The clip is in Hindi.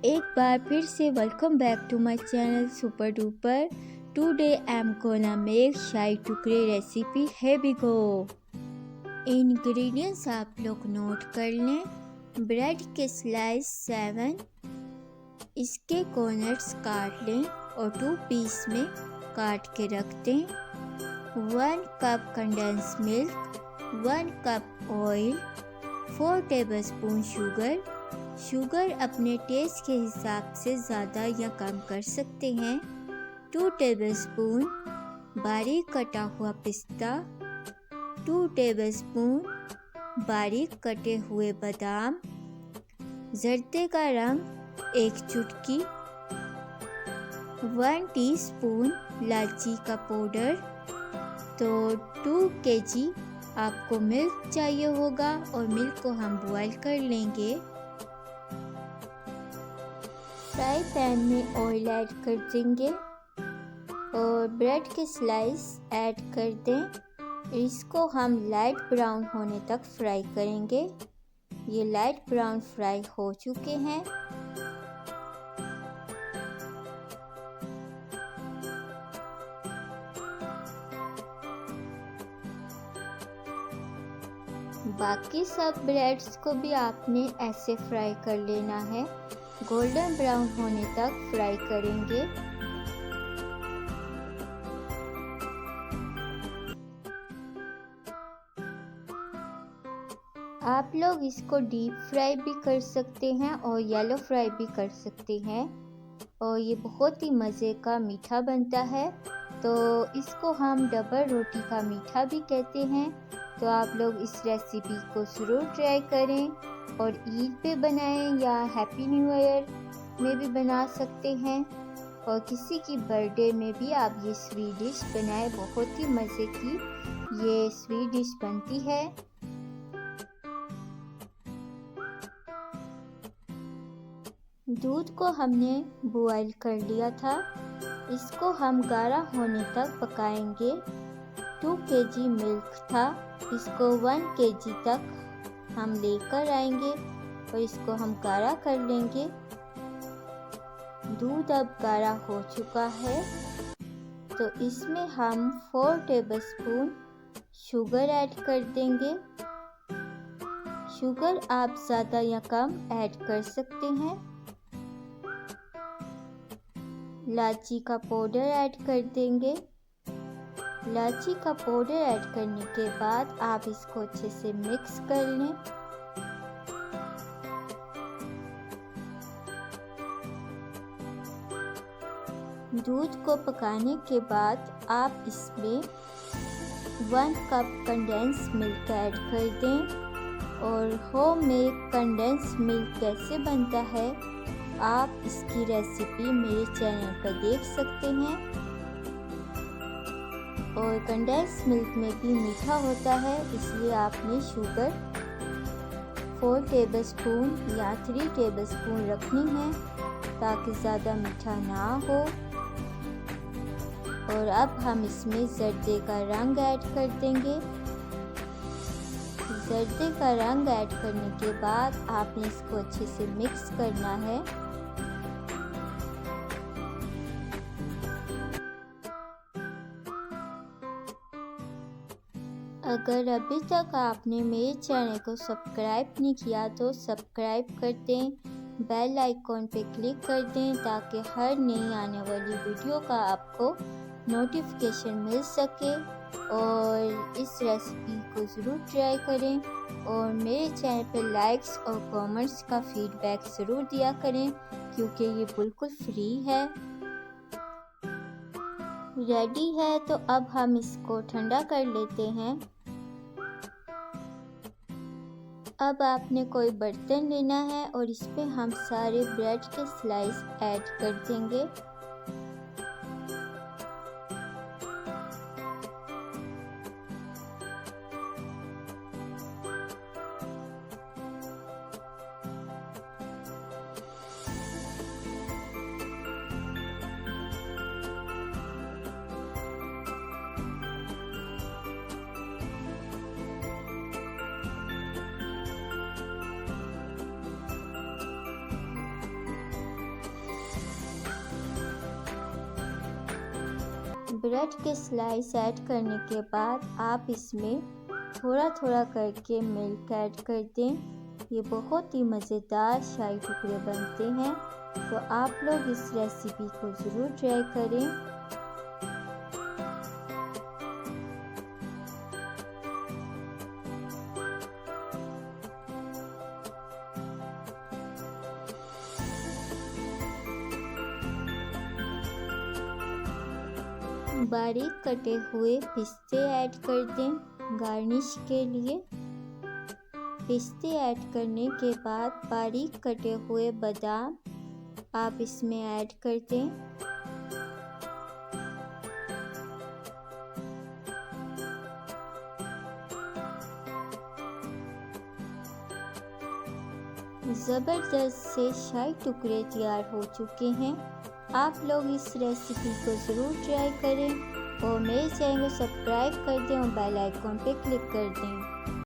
एक बार फिर से welcome back to my channel super duper. Today I am gonna make shahi tukde recipe. है बिगो इंग्रेडिएंट्स आप लोग नोट कर लें। ब्रेड के स्लाइस 7, इसके कॉर्नर्स काट लें और 2 पीस में काट के रख दें। 1 cup condense milk, 1 cup oil, 4 tablespoon sugar अपने टेस्ट के हिसाब से ज़्यादा या कम कर सकते हैं। 2 टेबलस्पून बारीक कटा हुआ पिस्ता, 2 टेबलस्पून बारीक कटे हुए बादाम, जर्दे का रंग 1 चुटकी, 1 टीस्पून इलायची का पाउडर। तो 2 kg आपको मिल्क चाहिए होगा और मिल्क को हम बॉईल कर लेंगे। फ्राई पैन में ऑयल ऐड कर देंगे और ब्रेड के स्लाइस ऐड कर दें। इसको हम लाइट ब्राउन होने तक फ्राई करेंगे। ये लाइट ब्राउन फ्राई हो चुके हैं। बाकी सब ब्रेड्स को भी आपने ऐसे फ्राई कर लेना है। गोल्डन ब्राउन होने तक फ्राई करेंगे। आप लोग इसको डीप फ्राई भी कर सकते हैं और येलो फ्राई भी कर सकते हैं और ये बहुत ही मज़े का मीठा बनता है। तो इसको हम डबल रोटी का मीठा भी कहते हैं। तो आप लोग इस रेसिपी को ज़रूर ट्राई करें और ईद पे बनाएं या हैप्पी न्यू ईयर में भी बना सकते हैं और किसी की बर्थडे में भी आप ये स्वीट डिश बनाएं। बहुत ही मज़े की ये स्वीट डिश बनती है। दूध को हमने बॉईल कर लिया था। इसको हम गाढ़ा होने तक पकाएंगे। 2 kg मिल्क था, इसको 1 kg तक हम लेकर आएंगे और इसको हम गाढ़ा कर लेंगे। दूध अब गाढ़ा हो चुका है तो इसमें हम 4 टेबलस्पून शुगर ऐड कर देंगे। शुगर आप ज़्यादा या कम ऐड कर सकते हैं। इलायची का पाउडर ऐड कर देंगे। इलायची का पाउडर ऐड करने के बाद आप इसको अच्छे से मिक्स कर लें। दूध को पकाने के बाद आप इसमें 1 कप कंडेंस मिल्क ऐड कर दें। और होममेड कंडेंस मिल्क कैसे बनता है आप इसकी रेसिपी मेरे चैनल पर देख सकते हैं। और कंडेंस मिल्क में भी मीठा होता है, इसलिए आपने शुगर 4 टेबलस्पून या 3 टेबलस्पून रखनी है ताकि ज़्यादा मीठा ना हो। और अब हम इसमें जर्दे का रंग ऐड कर देंगे। जर्दे का रंग ऐड करने के बाद आपने इसको अच्छे से मिक्स करना है। अगर अभी तक आपने मेरे चैनल को सब्सक्राइब नहीं किया तो सब्सक्राइब कर दें, बेल आइकॉन पे क्लिक कर दें ताकि हर नई आने वाली वीडियो का आपको नोटिफिकेशन मिल सके। और इस रेसिपी को ज़रूर ट्राई करें और मेरे चैनल पे लाइक्स और कमेंट्स का फीडबैक ज़रूर दिया करें क्योंकि ये बिल्कुल फ्री है। रेडी है तो अब हम इसको ठंडा कर लेते हैं। अब आपने कोई बर्तन लेना है और इस पे हम सारे ब्रेड के स्लाइस ऐड कर देंगे। ब्रेड के स्लाइस ऐड करने के बाद आप इसमें थोड़ा थोड़ा करके मिल्क ऐड कर दें। ये बहुत ही मज़ेदार शाही टुकड़े बनते हैं, तो आप लोग इस रेसिपी को ज़रूर ट्राई करें। बारीक कटे हुए पिस्ते ऐड कर दें गार्निश के लिए। पिस्ते ऐड करने के बाद बारीक कटे हुए बादाम आप इसमें ऐड कर दें। ज़बरदस्त से शाही टुकड़े तैयार हो चुके हैं। आप लोग इस रेसिपी को ज़रूर ट्राई करें और मेरे चैनल को सब्सक्राइब कर दें और बेल आइकॉन पे क्लिक कर दें।